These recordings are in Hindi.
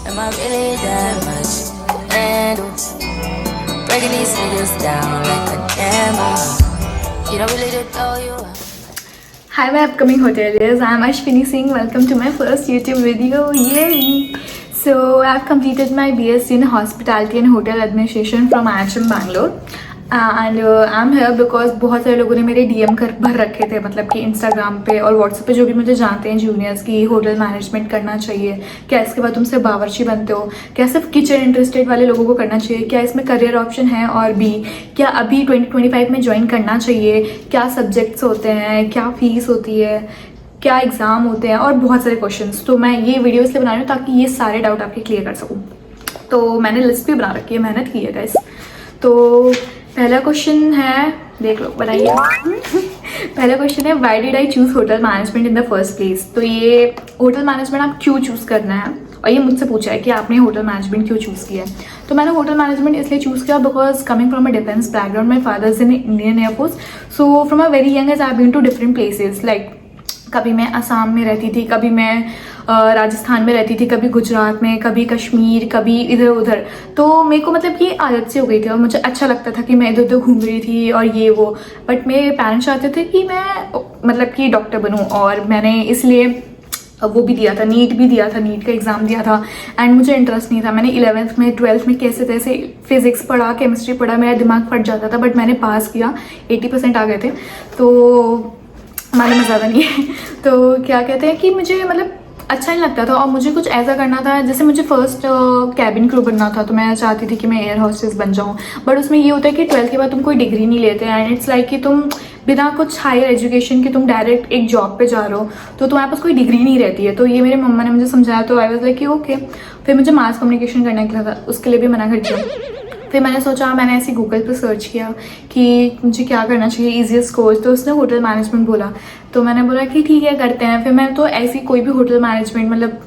Am I really that much to handle? Breaking these niggas down like a camel. You don't really know you. Hi my upcoming hoteliers, I am Ashwini Singh. Welcome to my first YouTube video. Yay! So I have completed my BSc in Hospitality and Hotel Administration from IHM Bangalore. And I am here because बहुत सारे लोगों ने मेरे DM भर रखे थे, मतलब कि इंस्टाग्राम पे और व्हाट्सएप पे जो भी मुझे जानते हैं जूनियर्स की होटल मैनेजमेंट करना चाहिए क्या, इसके बाद तुम सिर्फ बावर्ची बनते हो क्या, सिर्फ किचन इंटरेस्टेड वाले लोगों को करना चाहिए क्या, इसमें करियर ऑप्शन है, और भी क्या अभी 2025 में ज्वाइन करना चाहिए, क्या सब्जेक्ट्स होते हैं, क्या फीस होती है, क्या एग्ज़ाम होते हैं, और बहुत सारे क्वेश्चंस। तो मैं ये वीडियो इसलिए बना रही हूँ ताकि ये सारे डाउट आपके क्लियर कर सकूँ। तो मैंने लिस्ट भी बना रखी है, मेहनत की है गाइस। तो पहला क्वेश्चन है, देख लो बताइए। पहला क्वेश्चन है, why did I choose hotel management in the first place. तो ये होटल मैनेजमेंट आप क्यों चूज़ करना है, और ये मुझसे पूछा है कि आपने होटल मैनेजमेंट क्यों चूज़ किया है। तो मैंने होटल मैनेजमेंट इसलिए चूज़ किया because coming from a defence background, my father is in Indian air force, so from a very young age I been to different places. Like कभी मैं असम में रहती थी, कभी मैं राजस्थान में रहती थी, कभी गुजरात में, कभी कश्मीर, कभी इधर उधर। तो मेरे को मतलब ये आदत से हो गई थी और मुझे अच्छा लगता था कि मैं इधर उधर घूम रही थी और ये वो। बट मेरे पेरेंट्स चाहते थे कि मैं मतलब कि डॉक्टर बनूं, और मैंने इसलिए वो भी दिया था, नीट भी दिया था, नीट का एग्ज़ाम दिया था। एंड मुझे इंटरेस्ट नहीं था, मैंने 11th में 12th में कैसे तैसे फिजिक्स पढ़ा, केमिस्ट्री पढ़ा, मेरा दिमाग फट जाता था। बट मैंने पास किया, 80% आ गए थे। तो मालूम में ज़्यादा नहीं है। तो क्या कहते हैं कि मुझे मतलब अच्छा नहीं लगता था, और मुझे कुछ ऐसा करना था, जैसे मुझे फर्स्ट कैबिन क्रू बनना था। तो मैं चाहती थी कि मैं एयर होस्टेस बन जाऊँ। बट उसमें ये होता है कि 12th के बाद तुम कोई डिग्री नहीं लेते, एंड इट्स लाइक कि तुम बिना कुछ हायर एजुकेशन के तुम डायरेक्ट एक जॉब पे जा रहे हो, तो तुम्हारे पास कोई डिग्री नहीं रहती है। तो ये मेरे मम्मा ने मुझे समझाया, तो आई वाज लाइक कि ओके। फिर मुझे मास कम्युनिकेशन करने के लिए था, उसके लिए भी मना कर दिया। फिर मैंने सोचा, मैंने ऐसे गूगल पर सर्च किया कि मुझे क्या करना चाहिए, ईजीएस्ट कोर्स। तो उसने होटल मैनेजमेंट बोला, तो मैंने बोला कि ठीक है करते हैं। फिर मैं तो ऐसी कोई भी होटल मैनेजमेंट मतलब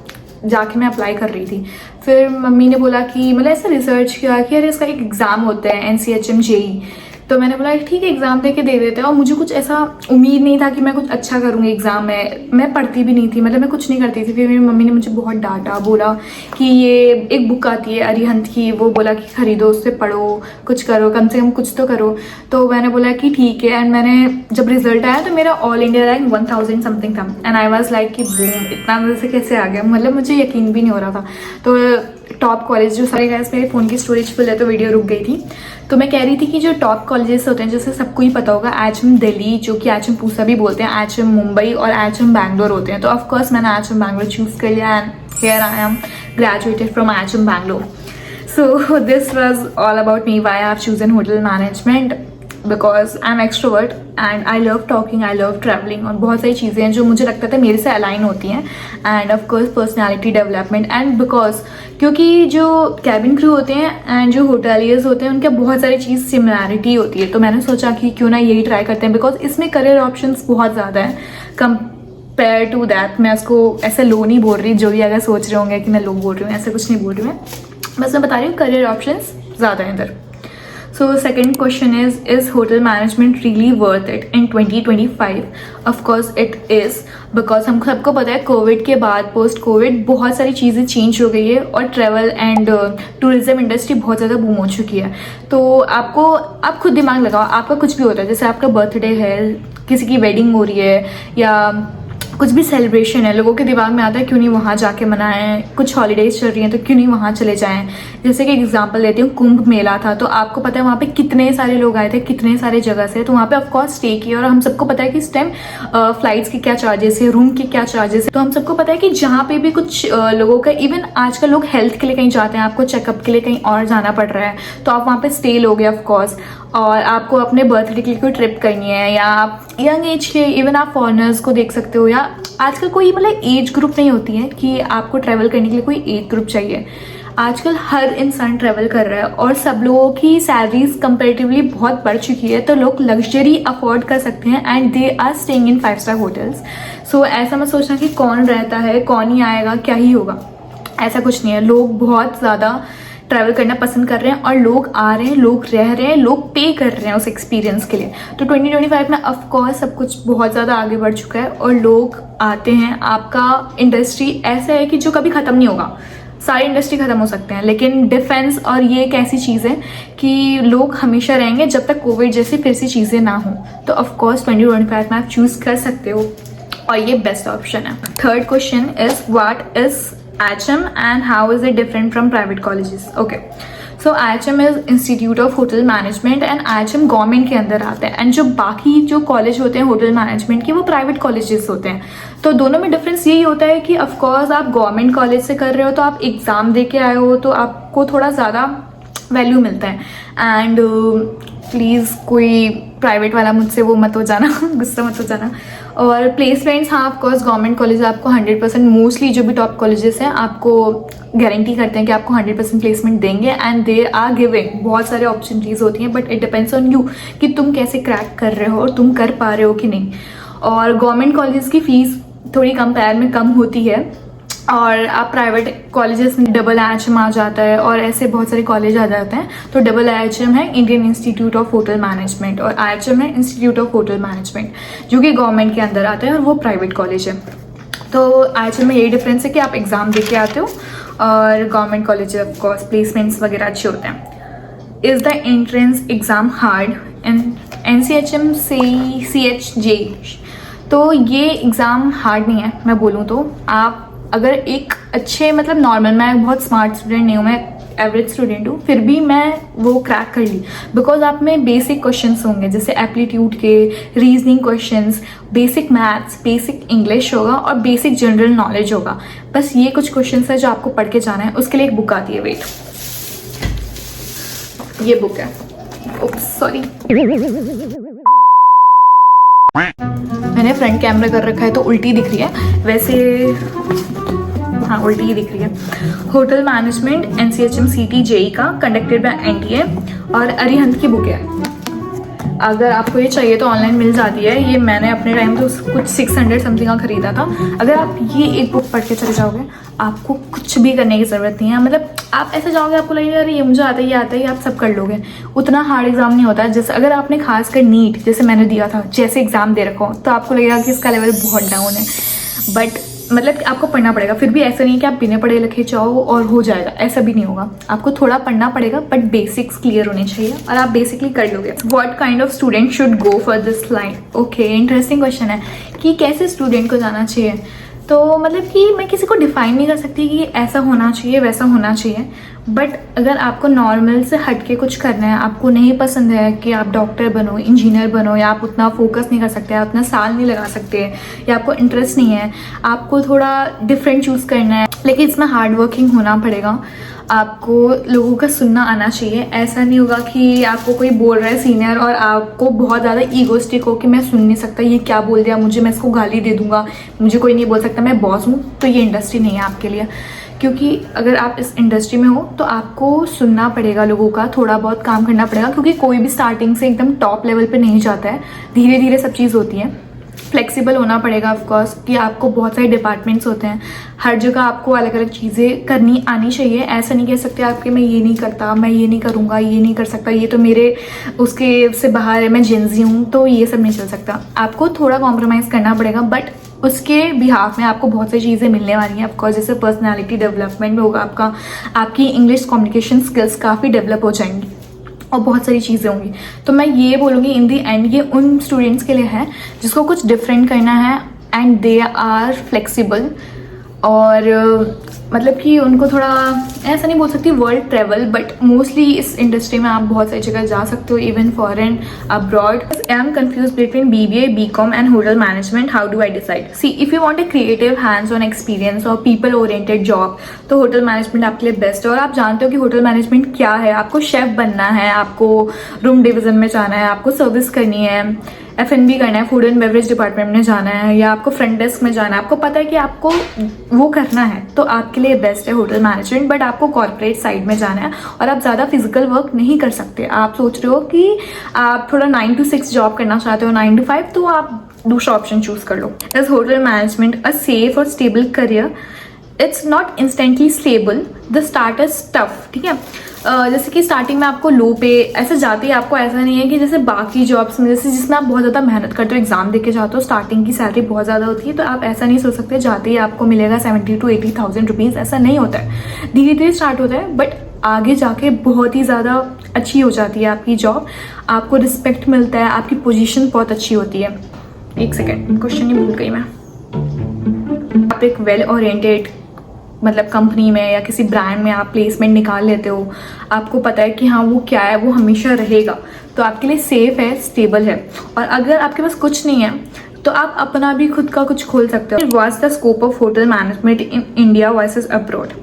जाके मैं अप्लाई कर रही थी। फिर मम्मी ने बोला कि मतलब ऐसा रिसर्च किया कि अरे इसका एक एग्ज़ाम होता है NCHM JEE। तो मैंने बोला ठीक है एग्ज़ाम दे के दे देते हैं। और मुझे कुछ ऐसा उम्मीद नहीं था कि मैं कुछ अच्छा करूँगी एग्ज़ाम में। मैं पढ़ती भी नहीं थी, मतलब मैं कुछ नहीं करती थी। फिर मेरी मम्मी ने मुझे बहुत डांटा, बोला कि ये एक बुक आती है अरिहंत की, वो बोला कि खरीदो, उससे पढ़ो, कुछ करो, कम से कम कुछ तो करो। तो मैंने बोला कि ठीक है। एंड मैंने जब रिजल्ट आया तो मेरा ऑल इंडिया रैंक 1000 समथिंग था। एंड आई वाज लाइक कि बूम, इतना मेरे से कैसे आ गया, मतलब मुझे यकीन भी नहीं हो रहा था। तो टॉप कॉलेज जो सारे गैस, मेरे फ़ोन की स्टोरेज फुल है तो वीडियो रुक गई थी। तो मैं कह रही थी कि जो टॉप कॉलेजेस होते हैं, जैसे सबको ही पता होगा, IHM दिल्ली, जो कि IHM पूसा भी बोलते हैं, IHM मुंबई और IHM बैंगलोर होते हैं। तो ऑफकोर्स मैंने IHM बैंगलोर चूज़ कर लिया, and here I am graduated from IHM Bangalore. So this was all about me, why I have chosen hotel management, because I am extrovert and I love talking, I love travelling, और बहुत सारी चीज़ें हैं जो मुझे लगता था मेरे से अलाइन होती हैं। And of course personality development, and because क्योंकि जो कैबिन क्रू होते हैं एंड जो होटेलियर्स होते हैं उनके बहुत सारी चीज़ सिमिलैरिटी होती है। तो मैंने सोचा कि क्यों ना यही ट्राई करते हैं, बिकॉज इसमें करियर ऑप्शंस बहुत ज़्यादा है कंपेयर टू दैट। मैं उसको ऐसे लो नहीं बोल रही, जो भी अगर सोच रहे होंगे कि मैं लो बोल रही हूँ, ऐसा कुछ नहीं बोल रही हूँ मैं, बस मैं बता रही हूँ करियर ऑप्शंस ज़्यादा हैं इधर। So second question is hotel management really worth it in 2025? Of course it is, because हम सबको पता है कोविड के बाद, पोस्ट कोविड बहुत सारी चीज़ें चेंज हो गई है, और ट्रैवल एंड टूरिज्म इंडस्ट्री बहुत ज़्यादा बूम हो चुकी है। तो आप खुद दिमाग लगाओ, आपका कुछ भी होता है, जैसे आपका बर्थडे है, किसी की वेडिंग हो रही है, या कुछ भी सेलिब्रेशन है, लोगों के दिमाग में आता है क्यों नहीं वहाँ जाके मनाएं, कुछ हॉलीडेज चल रही हैं तो क्यों नहीं वहाँ चले जाएं। जैसे कि एग्जांपल लेती हूँ, कुंभ मेला था, तो आपको पता है वहाँ पे कितने सारे लोग आए थे, कितने सारे जगह से। तो वहाँ पे ऑफकोर्स स्टे किया, और हम सबको पता है कि इस टाइम फ्लाइट्स के क्या चार्जेस है, रूम के क्या चार्जेस है। तो हम सबको पता है कि जहाँ पे भी कुछ लोगों का, इवन आजकल लोग हेल्थ के लिए कहीं जाते हैं, आपको चेकअप के लिए कहीं और जाना पड़ रहा है, तो आप वहाँ पे स्टे लोगे ऑफकोर्स। और आपको अपने बर्थडे के लिए कोई ट्रिप करनी है, या आप यंग एज के, इवन आप फॉरेनर्स को देख सकते हो, या आजकल कोई मतलब एज ग्रुप नहीं होती है कि आपको ट्रैवल करने के लिए कोई एज ग्रुप चाहिए। आजकल हर इंसान ट्रैवल कर रहा है, और सब लोगों की सैलरीज कंपेरेटिवली बहुत बढ़ चुकी है, तो लोग लग्जरी अफोर्ड कर सकते हैं, and they are staying in 5-star hotels. So ऐसा मत सोचना कि कौन रहता है, कौन ही आएगा, क्या ही होगा, ऐसा कुछ नहीं है। लोग बहुत ज़्यादा ट्रैवल करना पसंद कर रहे हैं, और लोग आ रहे हैं, लोग रह रहे हैं, लोग पे कर रहे हैं उस एक्सपीरियंस के लिए। तो 2025 में ऑफकोर्स सब कुछ बहुत ज़्यादा आगे बढ़ चुका है, और लोग आते हैं। आपका इंडस्ट्री ऐसा है कि जो कभी ख़त्म नहीं होगा, सारी इंडस्ट्री खत्म हो सकते हैं, लेकिन डिफेंस और ये एक ऐसी चीज़ है कि लोग हमेशा रहेंगे जब तक कोविड जैसी फिर से चीज़ें ना हो। तो ऑफकोर्स 2025 में आप चूज़ कर सकते हो और ये बेस्ट ऑप्शन है। Third question is what is AHM and how is it different from private colleges? Okay, so IHM is institute of hotel management and IHM government के अंदर आता है, एंड जो बाकी जो कॉलेज होते हैं होटल मैनेजमेंट के वो प्राइवेट कॉलेजेस होते हैं। तो दोनों में डिफरेंस यही होता है कि ऑफकोर्स आप गवर्नमेंट कॉलेज से कर रहे हो तो आप एग्ज़ाम दे के आए हो तो आपको थोड़ा ज़्यादा वैल्यू मिलता है। एंड प्लीज़ कोई प्राइवेट वाला मुझसे वो मत हो जाना गुस्सा मत हो जाना। और प्लेसमेंट्स, हाँ ऑफकोर्स गवर्नमेंट कॉलेज आपको 100% मोस्टली जो भी टॉप कॉलेजेस हैं आपको गारंटी करते हैं कि आपको 100% प्लेसमेंट देंगे, एंड दे आर गिविंग बहुत सारे अपॉर्चुनिटीज़ होती हैं, but it depends on you कि तुम कैसे क्रैक कर रहे हो और तुम कर पा रहे हो कि नहीं। और गवर्नमेंट कॉलेज की फ़ीस थोड़ी कंपेयर में कम होती है, और आप प्राइवेट कॉलेजेस में डबल IHM आ जाता है और ऐसे बहुत सारे कॉलेज आ जाते हैं। तो डबल IHM है Indian institute of hotel management और IHM है इंस्टीट्यूट ऑफ होटल मैनेजमेंट, जो कि गवर्नमेंट के अंदर आता है और वो प्राइवेट कॉलेज है। तो IHM में यही डिफरेंस है कि आप एग्ज़ाम दे के आते हो, और गवर्नमेंट कॉलेज ऑफकोर्स प्लेसमेंट्स वगैरह अच्छे होते हैं। Is the entrance exam hard in NCHM CHJ? तो ये एग्ज़ाम हार्ड नहीं है, मैं बोलूँ तो। आप अगर एक अच्छे मतलब नॉर्मल, मैं बहुत स्मार्ट स्टूडेंट नहीं हूँ, मैं एवरेज स्टूडेंट हूँ, फिर भी मैं वो क्रैक कर ली, बिकॉज आप में बेसिक क्वेश्चंस होंगे जैसे एप्टीट्यूड के, reasoning questions, basic maths, basic English होगा और बेसिक जनरल नॉलेज होगा। बस ये कुछ क्वेश्चंस है जो आपको पढ़ के जाना है। उसके लिए एक बुक आती है, वेट, ये बुक है, सॉरी मैंने फ्रंट कैमरा कर रखा है तो उल्टी दिख रही है, वैसे हाँ उल्टी ही दिख रही है। Hotel management NCHM CT JEE का, कंडक्टेड बाय NTA, और अरिहंत की बुक है। अगर आपको ये चाहिए तो ऑनलाइन मिल जाती है, ये मैंने अपने टाइम तो कुछ 600 समथिंग का खरीदा था। अगर आप ये एक बुक पढ़ के चले जाओगे आपको कुछ भी करने की ज़रूरत नहीं है, मतलब आप ऐसे जाओगे आपको लगेगा अरे ये मुझे आता है, ये आता है, ये आप सब कर लोगे। उतना हार्ड एग्जाम नहीं होता है। जैसे अगर आपने खासकर नीट जैसे मैंने दिया था, जैसे एग्जाम दे रखा हो, तो आपको लगेगा कि इसका लेवल बहुत डाउन है, बट मतलब आपको पढ़ना पड़ेगा। फिर भी ऐसा नहीं है कि आप बिना पढ़े लिखे जाओ और हो जाएगा, ऐसा भी नहीं होगा। आपको थोड़ा पढ़ना पड़ेगा, बट बेसिक्स क्लियर होने चाहिए और आप बेसिकली कर लोगे। What kind of student should go for this line? Okay, interesting question है कि कैसे स्टूडेंट को जाना चाहिए। तो मतलब कि मैं किसी को डिफाइन नहीं कर सकती कि ऐसा होना चाहिए वैसा होना चाहिए, बट अगर आपको नॉर्मल से हट के कुछ करना है, आपको नहीं पसंद है कि आप डॉक्टर बनो, इंजीनियर बनो, या आप उतना फोकस नहीं कर सकते, आप उतना साल नहीं लगा सकते, या आपको इंटरेस्ट नहीं है, आपको थोड़ा डिफरेंट चूज़ करना है, लेकिन इसमें हार्ड वर्किंग होना पड़ेगा। आपको लोगों का सुनना आना चाहिए। ऐसा नहीं होगा कि आपको कोई बोल रहा है सीनियर और आपको बहुत ज़्यादा ईगोस्टिक हो कि मैं सुन नहीं सकता, ये क्या बोल दिया मुझे, मैं इसको गाली दे दूंगा, मुझे कोई नहीं बोल सकता, मैं बॉस हूँ। तो ये इंडस्ट्री नहीं है आपके लिए, क्योंकि अगर आप इस इंडस्ट्री में हो तो आपको सुनना पड़ेगा लोगों का, थोड़ा बहुत काम करना पड़ेगा, क्योंकि कोई भी स्टार्टिंग से एकदम टॉप लेवल पे नहीं जाता है, धीरे धीरे सब चीज़ होती है। फ्लेक्सिबल होना पड़ेगा ऑफकोर्स, कि आपको बहुत सारे डिपार्टमेंट्स होते हैं, हर जगह आपको अलग अलग चीज़ें करनी आनी चाहिए। ऐसा नहीं कह सकते आपके मैं ये नहीं करता, मैं ये नहीं करूँगा, ये नहीं कर सकता, ये तो मेरे उसके से बाहर है, मैं जेंजी हूँ, तो ये सब नहीं चल सकता। आपको थोड़ा कॉम्प्रोमाइज़ करना पड़ेगा, बट उसके बिहाफ में आपको बहुत सारी चीज़ें मिलने वाली हैं ऑफकोर्स। जैसे पर्सनैलिटी डेवलपमेंट में होगा आपकी इंग्लिश कम्युनिकेशन स्किल्स काफ़ी डेवलप हो जाएंगी और बहुत सारी चीज़ें होंगी। तो मैं ये बोलूँगी इन दी एंड ये उन स्टूडेंट्स के लिए है जिसको कुछ डिफरेंट करना है एंड दे आर फ्लेक्सिबल, और मतलब कि उनको थोड़ा ऐसा नहीं बोल सकती वर्ल्ड ट्रेवल, बट मोस्टली इस इंडस्ट्री में आप बहुत सारी जगह जा सकते हो, even foreign, abroad. I am confuse between BBA, BCom and hotel management, how do I decide? See, if you want a creative hands on experience और पीपल ओरिएंटेड जॉब, तो होटल मैनेजमेंट आपके लिए बेस्ट है। और आप जानते हो कि होटल मैनेजमेंट क्या है, आपको शेफ बनना है, आपको रूम डिवीजन में जाना है, आपको सर्विस करनी है, F&B करना है, फूड एंड बेवरेज डिपार्टमेंट में जाना है, या आपको फ्रंट डेस्क में जाना है, आपको पता है कि आपको वो करना है, तो आपके लिए बेस्ट है होटल मैनेजमेंट। बट आपको कॉर्पोरेट साइड में जाना है और आप ज़्यादा फिजिकल वर्क नहीं कर सकते। आप सोच रहे हो कि आप थोड़ा 9 to 6 जॉब करना चाहते हो, 9 to 5, तो आप दूसरा ऑप्शन चूज कर लो। Is hotel management a safe और stable career? It's not instantly stable, the start is tough, ठीक है। जैसे कि स्टार्टिंग में आपको लो पे ऐसे जाते ही आपको ऐसा नहीं है कि जैसे बाकी जॉब्स में जैसे जिसमें आप बहुत ज़्यादा मेहनत करते हो, एग्जाम देके जाते हो, स्टार्टिंग की सैलरी बहुत ज़्यादा होती है, तो आप ऐसा नहीं सोच सकते जाते ही आपको मिलेगा 70 to 80,000 रुपीज़। ऐसा नहीं होता है, धीरे धीरे स्टार्ट होता है, बट आगे जाके बहुत ही ज़्यादा अच्छी हो जाती है आपकी जॉब, आपको रिस्पेक्ट मिलता है, आपकी पोजीशन बहुत अच्छी होती है। एक सेकेंड, क्वेश्चन ही भूल गई मैं। आप एक वेल ओरिएंटेड मतलब कंपनी में या किसी ब्रांड में आप प्लेसमेंट निकाल लेते हो, आपको पता है कि हाँ वो क्या है, वो हमेशा रहेगा, तो आपके लिए सेफ है, स्टेबल है। और अगर आपके पास कुछ नहीं है तो आप अपना भी खुद का कुछ खोल सकते हो। What's the scope of hotel management in India versus abroad?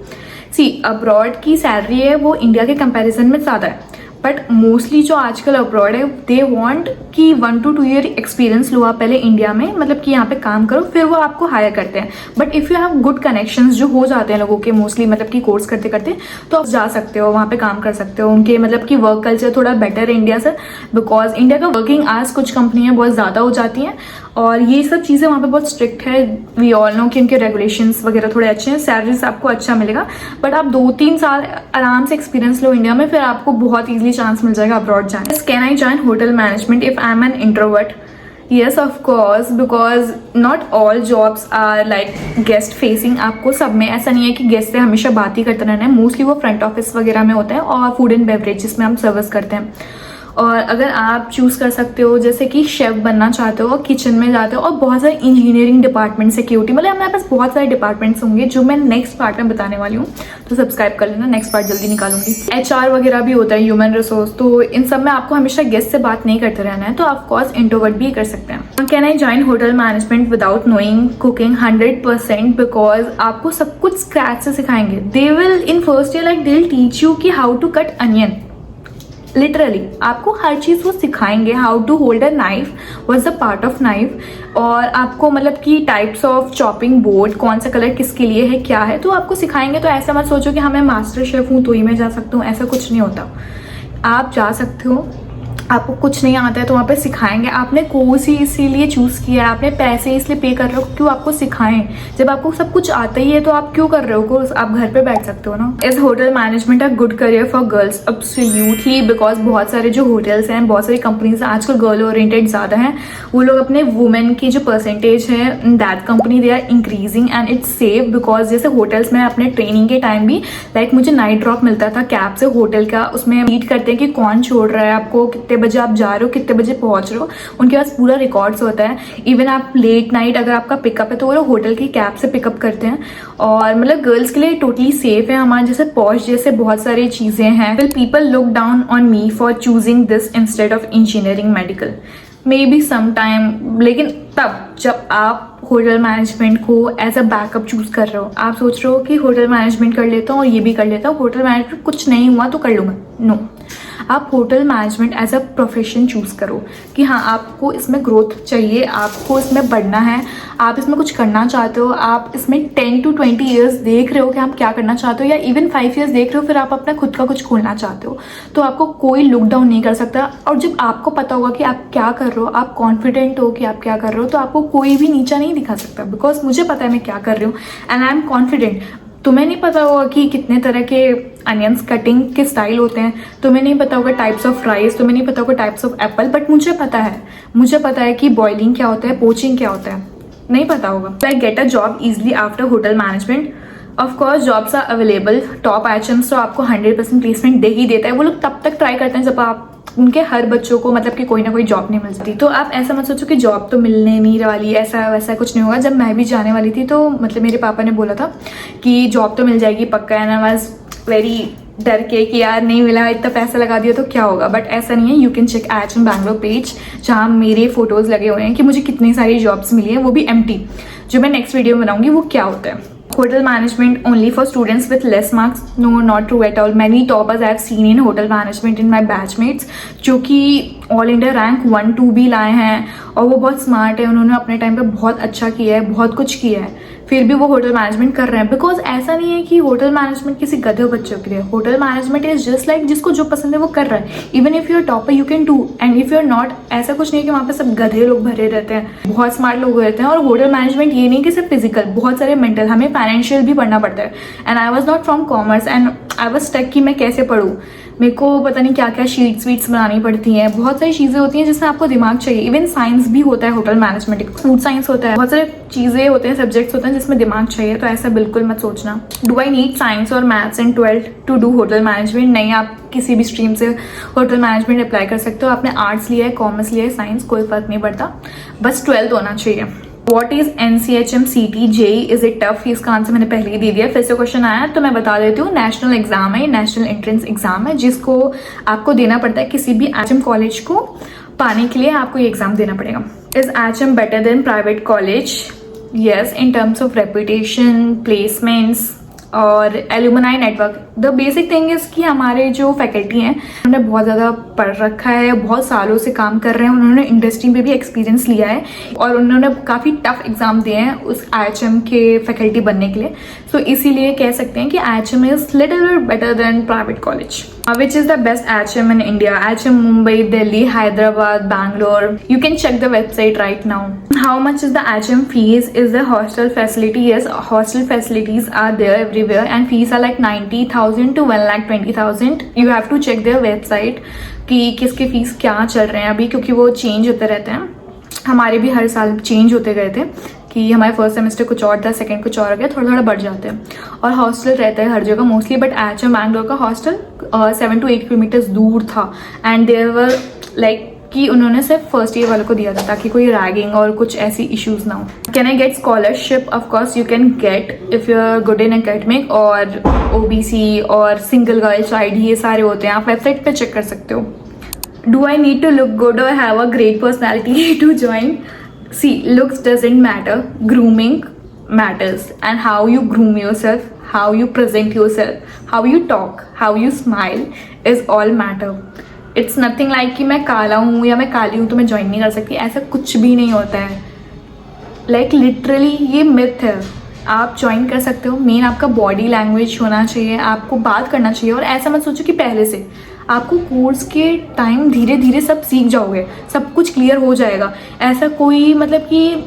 See, abroad की सैलरी है वो इंडिया के कंपैरिजन में ज़्यादा है, बट मोस्टली जो आजकल अब्रॉड है दे वांट कि 1 to 2 ईयर एक्सपीरियंस लो आप पहले इंडिया में, मतलब कि यहाँ पे काम करो, फिर वो आपको हायर करते हैं। But if you have good connections जो हो जाते हैं लोगों के मोस्टली, मतलब कि कोर्स करते करते, तो आप जा सकते हो वहाँ पे काम कर सकते हो। उनके मतलब कि वर्क कल्चर थोड़ा बेटर है इंडिया से, बिकॉज इंडिया का वर्किंग आवर्स कुछ कंपनियाँ बहुत ज़्यादा हो जाती हैं और ये सब चीज़ें वहाँ पे बहुत स्ट्रिक्ट है। वी ऑल नो कि उनके रेगुलेशंस वगैरह थोड़े अच्छे हैं, सैलरीज आपको अच्छा मिलेगा, बट आप 2-3 साल आराम से एक्सपीरियंस लो इंडिया में, फिर आपको बहुत ईजिली चांस मिल जाएगा अब्रॉड जाने। Can I join hotel management if I am an introvert? Yes, of course, because not all jobs are like guest facing। आपको सब में ऐसा नहीं है कि गेस्ट से हमेशा बात ही करते रहना है, मोस्टली वो फ्रंट ऑफिस वगैरह में होता है और फूड एंड बेवरेजेस में हम सर्विस करते हैं। और अगर आप चूज़ कर सकते हो जैसे कि शेफ बनना चाहते हो, किचन में जाते हो, और बहुत सारे इंजीनियरिंग डिपार्टमेंट, सिक्योरिटी, मतलब हमारे पास बहुत सारे डिपार्टमेंट्स होंगे जो मैं नेक्स्ट पार्ट में बताने वाली हूँ, तो सब्सक्राइब कर लेना, नेक्स्ट पार्ट जल्दी निकालूंगी। HR वगैरह भी होता है, ह्यूमन रिसोर्स, तो इन सब में आपको हमेशा गेस्ट से बात नहीं करते रहना है, तो आप ऑफकोर्स इंट्रोवर्ट भी कर सकते हैं। Can I join hotel management without knowing cooking? 100%, because आपको सब कुछ स्क्रैच से सिखाएंगे। They will in first year like they will teach you कि how to cut onion, literally आपको हर चीज़ वो सिखाएंगे। How to hold a knife, what's the part of knife, और आपको मतलब कि टाइप्स ऑफ चॉपिंग बोर्ड, कौन सा कलर किसके लिए है, क्या है, तो आपको सिखाएंगे। तो ऐसा मत सोचो कि हाँ मैं मास्टर शेफ हूँ तो ही मैं जा सकता हूँ, ऐसा कुछ नहीं होता। आप जा सकते हो, आपको कुछ नहीं आता है तो वहाँ पे सिखाएंगे। आपने कोर्स ही इसीलिए चूज़ किया है, आपने पैसे इसलिए पे कर रहे हो क्यों आपको सिखाएं। जब आपको सब कुछ आता ही है तो आप क्यों कर रहे हो कोर्स, आप घर पे बैठ सकते हो ना। Is hotel management a good career for girls? Absolutely, because बहुत सारे जो होटल्स हैं, बहुत सारी कंपनीज आजकल गर्ल ओरिएंटेड ज़्यादा हैं, वो लोग अपने वुमेन की जो परसेंटेज है that company they are increasing and it's safe. Because जैसे होटल्स में अपने ट्रेनिंग के टाइम भी लाइक मुझे नाइट ड्रॉप मिलता था कैब से होटल का, उसमें मीट करते हैं कि कौन छोड़ रहा है आपको, कितने बजे आप जा रहे हो, कितने बजे पहुंच रहे हो, उनके पास पूरा रिकॉर्ड्स होता है। इवन आप लेट नाइट अगर आपका पिकअप है तो वो लोग होटल की कैब से पिकअप करते हैं, और मतलब गर्ल्स के लिए टोटली सेफ है। हमारे जैसे पॉश जैसे बहुत सारी चीज़ें हैं। Will people look down on me for choosing this instead of engineering medical? May be some time, लेकिन तब जब आप होटल मैनेजमेंट को एज अ बैकअप चूज कर रहे हो, आप सोच रहे हो कि होटल मैनेजमेंट कर लेता हूँ और ये भी कर लेता हूँ, होटल मैनेजमेंट कुछ नहीं हुआ तो कर लूँगा। नो, आप hotel management as a profession choose करो कि हाँ आपको इसमें ग्रोथ चाहिए, आपको इसमें बढ़ना है, आप इसमें कुछ करना चाहते हो, आप इसमें 10 to 20 ईयर्स देख रहे हो कि आप क्या करना चाहते हो, या इवन 5 ईयर्स देख रहे हो, फिर आप अपना खुद का कुछ खोलना चाहते हो, तो आपको कोई लुक डाउन नहीं कर सकता। और जब आपको पता होगा कि आप क्या कर रहे हो, आप कॉन्फिडेंट हो कि आप क्या कर रहे हो, तो आपको कोई भी नीचा नहीं दिखा सकता। बिकॉज मुझे पता है मैं क्या कर रही हूँ एंड आई एम कॉन्फिडेंट। तुम्हें नहीं पता होगा कि कितने तरह के अनियंस कटिंग के स्टाइल होते हैं, तुम्हें नहीं पता होगा टाइप्स ऑफ राइस, तुम्हें नहीं पता होगा टाइप्स ऑफ एप्पल, बट मुझे पता है कि बॉइलिंग क्या होता है, पोचिंग क्या होता है, नहीं पता होगा। I get a job easily after hotel management? Of course jobs are available. Top HMs तो आपको 100% प्लेसमेंट दे ही देता है। वो लोग तब तक ट्राई करते हैं जब आप उनके हर बच्चों को मतलब कि कोई ना कोई जॉब नहीं मिल सकती। तो आप ऐसा मत सोचो कि जॉब तो मिलने नहीं वाली, ऐसा वैसा कुछ नहीं होगा। जब मैं भी जाने वाली थी तो मतलब मेरे पापा ने बोला था कि जॉब तो मिल जाएगी पक्का, एंड आई वाज वेरी डर के कि यार नहीं मिला, इतना पैसा लगा दिया तो क्या होगा। बट ऐसा नहीं है, you can check IHM Bangalore page जहाँ मेरे फोटोज लगे हुए हैं कि मुझे कितनी सारी जॉब्स मिली है, वो भी एम्प्टी, जो मैं नेक्स्ट वीडियो में बनाऊंगी वो क्या होता है। Hotel management only for students with less marks? No, not true at all. Many toppers I have seen in hotel management in my batchmates, जो कि ऑल इंडिया रैंक 1-2 भी लाए हैं, और वो बहुत स्मार्ट है, उन्होंने अपने टाइम पे बहुत अच्छा किया है, बहुत कुछ किया है, फिर भी वो होटल मैनेजमेंट कर रहे हैं। बिकॉज ऐसा नहीं है कि होटल मैनेजमेंट किसी गधे बच्चों के लिए। Hotel management is just like जिसको जो पसंद है वो कर रहा है। Even if you are topper you can do, and if you are not, ऐसा कुछ नहीं है कि वहाँ पे सब गधे लोग भरे रहते हैं, बहुत स्मार्ट लोग रहते हैं। और होटल मैनेजमेंट ये नहीं कि सिर्फ फिजिकल, बहुत सारे मेंटल, हमें फाइनेंशियल भी पढ़ना पड़ता है। And I was not from commerce and I was stuck कि मैं कैसे पढूं, मेरे को पता नहीं क्या क्या शीट्स वीट्स बनानी पड़ती हैं, बहुत सारी चीज़ें होती हैं जिसमें आपको दिमाग चाहिए। इवन साइंस भी होता है होटल मैनेजमेंट, फूड साइंस होता है, बहुत सारी चीज़ें होते हैं, सब्जेक्ट्स होते हैं जिसमें दिमाग चाहिए। तो ऐसा बिल्कुल मत सोचना। डू आई नीड साइंस और maths in 12th to do hotel management? नहीं, आप किसी भी स्ट्रीम से होटल मैनेजमेंट अप्लाई कर सकते हो। आपने आर्ट्स लिया है, कॉमर्स लिया है, साइंस, कोई फर्क नहीं पड़ता, बस 12th होना चाहिए। What is NCHM CT JEE? Is it tough? इसका आंसर मैंने पहले ही दे दिया, फिर से क्वेश्चन आया तो मैं बता देती हूँ। नेशनल एग्जाम है, नेशनल एंट्रेंस एग्जाम है, जिसको आपको देना पड़ता है किसी भी एचएम कॉलेज को पाने के लिए आपको ये एग्जाम देना पड़ेगा। Is HM better than private college? Yes, in terms of reputation, placements और alumni network. The basic thing is कि हमारे जो फैकल्टी हैं उन्होंने बहुत ज़्यादा पढ़ रखा है, बहुत सालों से काम कर रहे हैं, उन्होंने इंडस्ट्री में भी एक्सपीरियंस लिया है और उन्होंने काफ़ी टफ एग्जाम दिए हैं उस IHM के फैकल्टी बनने के लिए। सो इसीलिए कह सकते हैं कि IHM is little better than private college. Which is the best IHM in India? IHM Mumbai, Delhi, Hyderabad, Bangalore. You can check the website right now. How much is the IHM fees? Is the hostel facility? Yes, hostel facilities are there everywhere and fees are like 90,000 to 1,20,000. You have to check their website कि किसके फीस क्या चल रहे हैं अभी, क्योंकि वो चेंज होते रहते हैं। हमारे भी हर साल चेंज होते गए थे कि हमारे फर्स्ट सेमेस्टर कुछ और था, सेकंड कुछ और हो गया, थोड़ा थोड़ा बढ़ जाते हैं। और हॉस्टल रहता है हर जगह मोस्टली, बट IHM बैंगलोर का हॉस्टल 7 to 8 किलोमीटर्स दूर था एंड देयर वर लाइक कि उन्होंने सिर्फ फर्स्ट ईयर वालों को दिया था ताकि कोई रैगिंग और कुछ ऐसी इश्यूज ना हो। Can I get scholarship? Of course you can get if you are good in academic और OBC और सिंगल गर्ल चाइल्ड, ये सारे होते हैं, आप वेबसाइट पे चेक कर सकते हो। Do I need to look good और have a great personality to join? See, looks doesn't matter, grooming matters, and how you groom yourself, how you present yourself, how you talk, how you smile is all matter. It's nothing like कि मैं काला हूँ या मैं काली हूँ तो मैं ज्वाइन नहीं कर सकती, ऐसा कुछ भी नहीं होता है। Like literally ये myth है, आप ज्वाइन कर सकते हो। मेन आपका बॉडी लैंग्वेज होना चाहिए, आपको बात करना चाहिए और ऐसा मत सोचो कि पहले से, आपको कोर्स के टाइम धीरे धीरे सब सीख जाओगे, सब कुछ क्लियर हो जाएगा। ऐसा कोई मतलब कि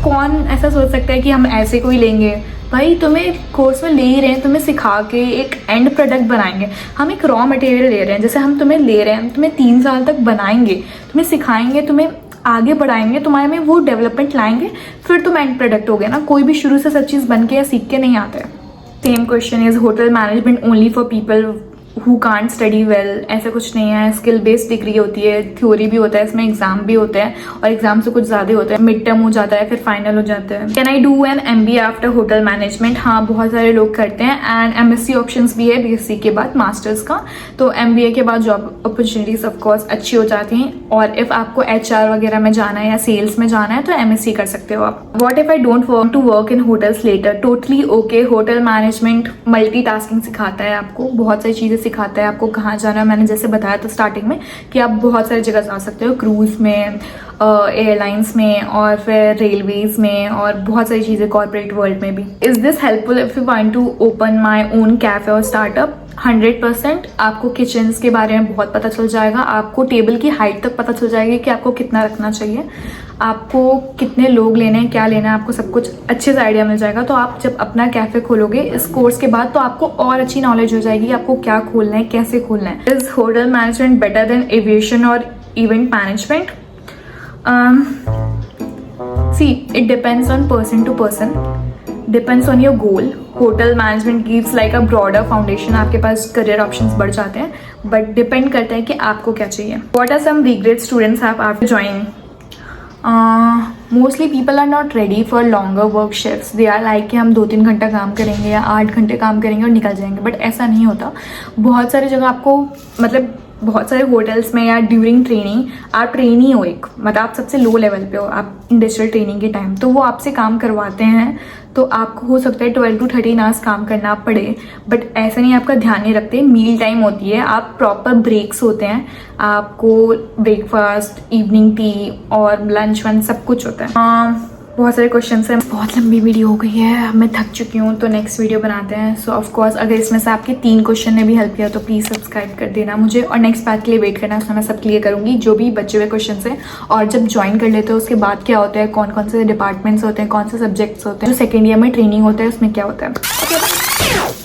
कौन ऐसा सोच सकता है कि हम ऐसे कोई लेंगे? भाई तुम्हें कोर्स में ले ही रहे हैं, तुम्हें सिखा के एक एंड प्रोडक्ट बनाएंगे। हम एक रॉ मटेरियल ले रहे हैं, जैसे हम तुम्हें ले रहे हैं, तुम्हें 3 साल तक बनाएंगे, तुम्हें सिखाएंगे, तुम्हें आगे बढ़ाएंगे, तुम्हारे में वो डेवलपमेंट लाएंगे, फिर तुम एंड प्रोडक्ट हो गया ना। कोई भी शुरू से सब चीज़ बन के या सीख के नहीं आता है। Same question is hotel management only for people who can't study well? ऐसा कुछ नहीं है, स्किल बेस्ड डिग्री होती है, थ्योरी भी होता है, इसमें एग्जाम भी होते हैं और एग्जाम से कुछ ज़्यादा होता है, मिड टर्म हो जाता है, फिर फाइनल हो जाता है। Can I do an MBA after hotel management? हाँ, बहुत सारे लोग करते हैं एंड MSc ऑप्शंस भी है BSc के बाद मास्टर्स का। तो MBA के बाद जॉब अपॉर्चुनिटीज ऑफकोर्स अच्छी हो जाती हैं और इफ़ आपको HR वगैरह में जाना है या सेल्स में जाना है तो MSc कर सकते हो आप। What if I don't want to work in hotels later? Totally okay. Hotel management multitasking सिखाता है आपको, बहुत सारी चीज़ें सिखाता है आपको कहाँ जाना है। मैंने जैसे बताया था स्टार्टिंग में कि आप बहुत सारी जगह जा सकते हो, क्रूज में, एयरलाइंस में और फिर रेलवेज में और बहुत सारी चीज़ें कॉर्पोरेट वर्ल्ड में भी। Is this helpful if you want to open my own cafe और स्टार्टअप? 100%। आपको किचन्स के बारे में बहुत पता चल जाएगा, आपको टेबल की हाइट तक पता चल जाएगी कि आपको कितना रखना चाहिए, आपको कितने लोग लेने हैं, क्या लेना है, आपको सब कुछ अच्छे से आइडिया मिल जाएगा। तो आप जब अपना कैफे खोलोगे इस कोर्स के बाद तो आपको और अच्छी नॉलेज हो जाएगी आपको क्या खोलना है, कैसे खोलना है। Is hotel management better than aviation और event management? See, it depends on person to person, depends on your goal. Hotel management gives like a broader foundation, आपके पास करियर ऑप्शंस बढ़ जाते हैं, बट डिपेंड करता है कि आपको क्या चाहिए। What are some regret students have after joining? Mostly people are not ready for longer work shifts. They are like कि हम 2-3 घंटा काम करेंगे या 8 घंटे काम करेंगे और निकल जाएंगे, बट ऐसा नहीं होता। बहुत सारी जगह आपको मतलब बहुत सारे होटल्स में या ड्यूरिंग ट्रेनिंग आप ट्रेनी हो, एक मतलब आप सबसे लो लेवल पे हो, आप इंडस्ट्रियल ट्रेनिंग के टाइम, तो वो आपसे काम करवाते हैं। तो आपको हो सकता है 12 to 13 आवर्स काम करना पड़े, बट ऐसा नहीं, आपका ध्यान नहीं रखते। मील टाइम होती है, आप प्रॉपर ब्रेक्स होते हैं, आपको ब्रेकफास्ट, इवनिंग टी और लंच वन सब कुछ होता है। बहुत सारे क्वेश्चन हैं, बहुत लंबी वीडियो हो गई है, मैं थक चुकी हूँ, तो नेक्स्ट वीडियो बनाते हैं। सो ऑफ कोर्स अगर इसमें से आपके 3 क्वेश्चन ने भी हेल्प किया तो प्लीज़ सब्सक्राइब कर देना मुझे, और नेक्स्ट पार्ट के लिए वेट करना, उसमें मैं सब क्लियर करूँगी जो भी बचे हुए क्वेश्चन हैं। और जब ज्वाइन कर लेते हो उसके बाद क्या होता है, कौन कौन से डिपार्टमेंट्स होते हैं, कौन से सब्जेक्ट्स होते हैं, जो सेकेंड ईयर में ट्रेनिंग होता है उसमें क्या होता है। Okay, bye.